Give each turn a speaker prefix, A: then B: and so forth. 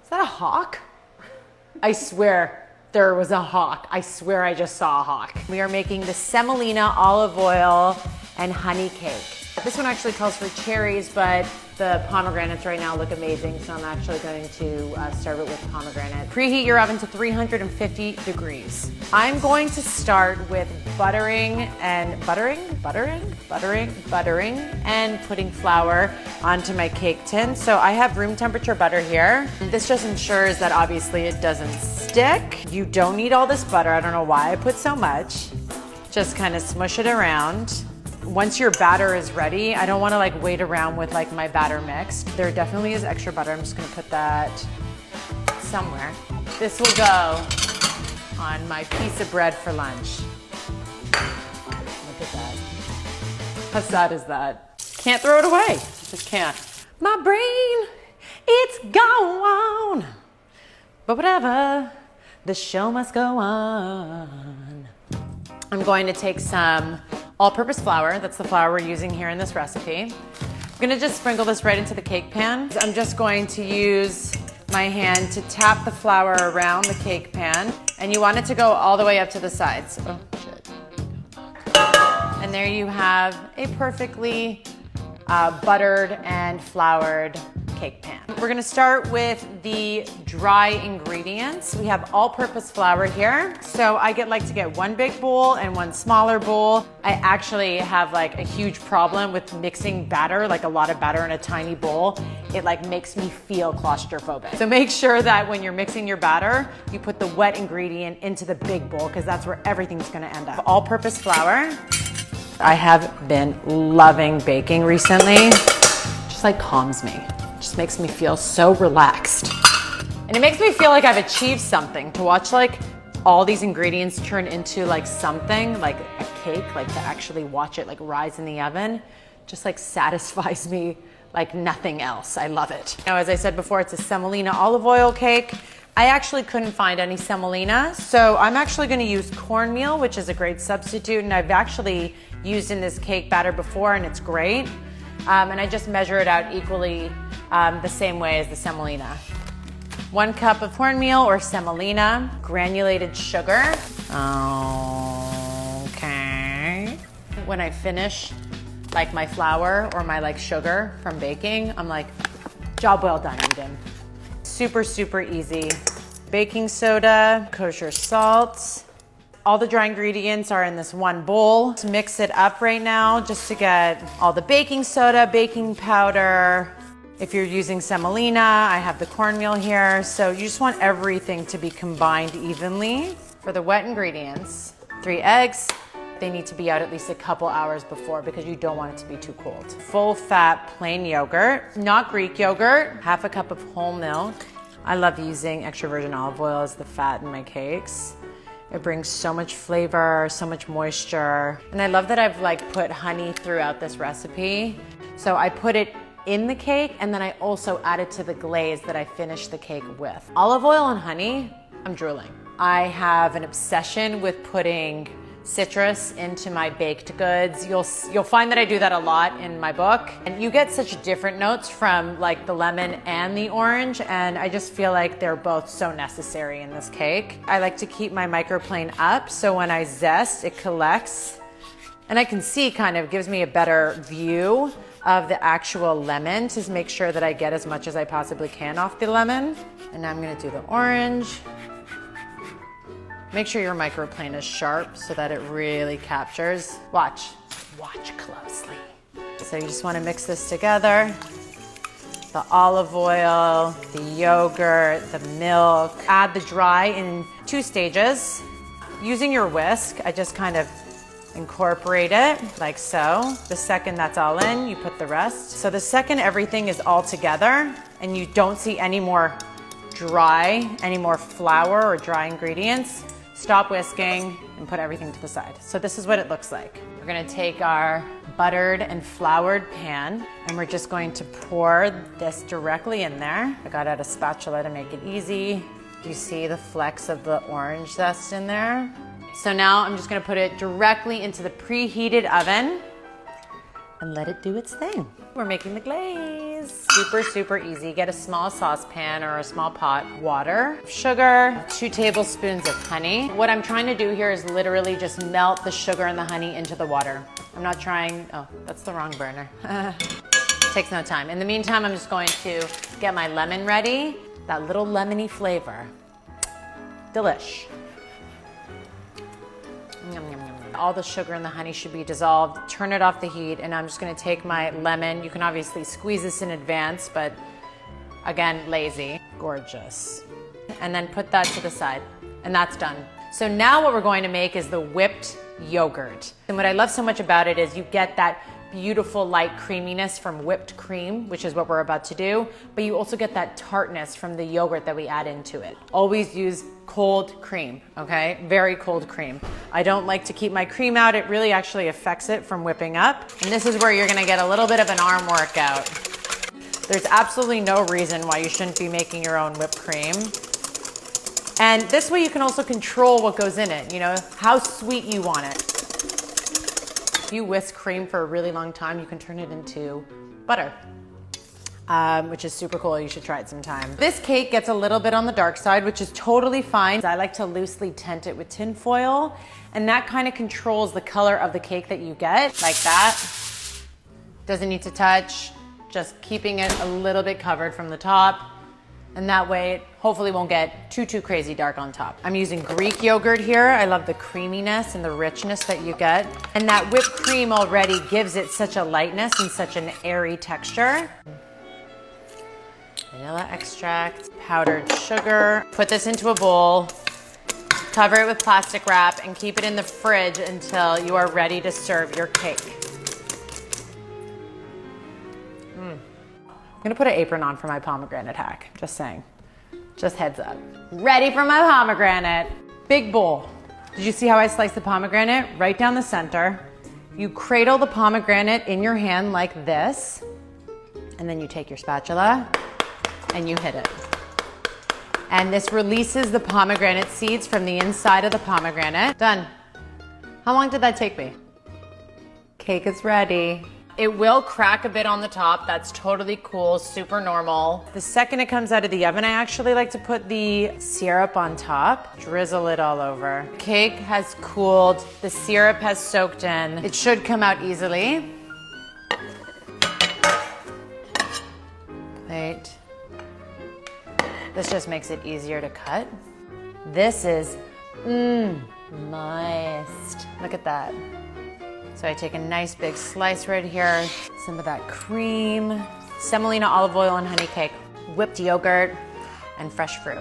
A: Is that a hawk? I swear there was a hawk. I swear I just saw a hawk. We are making the semolina olive oil and honey cake. This one actually calls for cherries, but the pomegranates right now look amazing, so I'm actually going to serve it with pomegranate. Preheat your oven to 350 degrees. I'm going to start with buttering and putting flour onto my cake tin. So I have room temperature butter here. This just ensures that obviously it doesn't stick. You don't need all this butter. I don't know why I put so much. Just kind of smush it around. Once your batter is ready, I don't want to like wait around with like my batter mixed. There definitely is extra butter. I'm just going to put that somewhere. This will go on my piece of bread for lunch. Look at that. How sad is that? Can't throw it away. Just can't. My brain, it's gone. But whatever, the show must go on. I'm going to take some all-purpose flour. That's the flour we're using here in this recipe. I'm gonna just sprinkle this right into the cake pan. I'm just going to use my hand to tap the flour around the cake pan, and you want it to go all the way up to the sides. Oh, shit. And there you have a perfectly buttered and floured cake pan. We're gonna start with the dry ingredients. We have all-purpose flour here. So I like to get one big bowl and one smaller bowl. I actually have like a huge problem with mixing batter, like a lot of batter in a tiny bowl. It like makes me feel claustrophobic. So make sure that when you're mixing your batter, you put the wet ingredient into the big bowl because that's where everything's gonna end up. All-purpose flour. I have been loving baking recently. Just like calms me. Just makes me feel so relaxed. And it makes me feel like I've achieved something to watch like all these ingredients turn into like something, like a cake, like to actually watch it like rise in the oven, just like satisfies me like nothing else. I love it. Now, as I said before, it's a semolina olive oil cake. I actually couldn't find any semolina, so I'm actually gonna use cornmeal, which is a great substitute, and I've actually used in this cake batter before, and it's great. And I just measure it out equally the same way as the semolina. 1 cup of cornmeal or semolina, granulated sugar. Okay. When I finish like my flour or my like sugar from baking, I'm like, job well done, Eden. Super, super easy. Baking soda, kosher salt. All the dry ingredients are in this one bowl. To mix it up right now, just to get all the baking soda, baking powder. If you're using semolina, I have the cornmeal here. So you just want everything to be combined evenly. For the wet ingredients, 3 eggs. They need to be out at least a couple hours before because you don't want it to be too cold. Full fat plain yogurt, not Greek yogurt. 1/2 cup of whole milk. I love using extra virgin olive oil as the fat in my cakes. It brings so much flavor, so much moisture. And I love that I've like put honey throughout this recipe. So I put it in the cake and then I also added to the glaze that I finished the cake with. Olive oil and honey, I'm drooling. I have an obsession with putting citrus into my baked goods. You'll find that I do that a lot in my book. And you get such different notes from like the lemon and the orange, and I just feel like they're both so necessary in this cake. I like to keep my microplane up so when I zest, it collects. And I can see kind of gives me a better view of the actual lemon to make sure that I get as much as I possibly can off the lemon. And now I'm gonna do the orange. Make sure your microplane is sharp so that it really captures. Watch closely. So you just wanna mix this together. The olive oil, the yogurt, the milk. Add the dry in 2 stages. Using your whisk, I just kind of incorporate it like so. The second that's all in, you put the rest. So the second everything is all together and you don't see any more flour or dry ingredients, stop whisking and put everything to the side. So this is what it looks like. We're gonna take our buttered and floured pan and we're just going to pour this directly in there. I got out a spatula to make it easy. Do you see the flecks of the orange zest in there? So now I'm just gonna put it directly into the preheated oven and let it do its thing. We're making the glaze. Super, super easy. Get a small saucepan or a small pot, water, sugar, 2 tablespoons of honey. What I'm trying to do here is literally just melt the sugar and the honey into the water. I'm not trying, oh, that's the wrong burner. Takes no time. In the meantime, I'm just going to get my lemon ready. That little lemony flavor. Delish. Yum, yum, yum. All the sugar and the honey should be dissolved. Turn it off the heat, and I'm just gonna take my lemon. You can obviously squeeze this in advance, but again, lazy. Gorgeous. And then put that to the side, and that's done. So now what we're going to make is the whipped yogurt. And what I love so much about it is you get that beautiful light creaminess from whipped cream, which is what we're about to do, but you also get that tartness from the yogurt that we add into it. Always use cold cream, okay? Very cold cream. I don't like to keep my cream out. It really actually affects it from whipping up. And this is where you're gonna get a little bit of an arm workout. There's absolutely no reason why you shouldn't be making your own whipped cream. And this way you can also control what goes in it, you know, how sweet you want it. If you whisk cream for a really long time, you can turn it into butter, which is super cool. You should try it sometime. This cake gets a little bit on the dark side, which is totally fine. I like to loosely tint it with tin foil, and that kind of controls the color of the cake that you get, like that. Doesn't need to touch, just keeping it a little bit covered from the top. And that way it hopefully won't get too crazy dark on top. I'm using Greek yogurt here. I love the creaminess and the richness that you get. And that whipped cream already gives it such a lightness and such an airy texture. Vanilla extract, powdered sugar. Put this into a bowl, cover it with plastic wrap, and keep it in the fridge until you are ready to serve your cake. I'm gonna put an apron on for my pomegranate hack, just saying. Just heads up. Ready for my pomegranate. Big bowl. Did you see how I sliced the pomegranate? Right down the center. You cradle the pomegranate in your hand like this, and then you take your spatula and you hit it. And this releases the pomegranate seeds from the inside of the pomegranate. Done. How long did that take me? Cake is ready. It will crack a bit on the top. That's totally cool, super normal. The second it comes out of the oven, I actually like to put the syrup on top, drizzle it all over. Cake has cooled, the syrup has soaked in. It should come out easily. Plate. This just makes it easier to cut. This is, moist. Look at that. So I take a nice big slice right here, some of that cream, semolina olive oil and honey cake, whipped yogurt, and fresh fruit.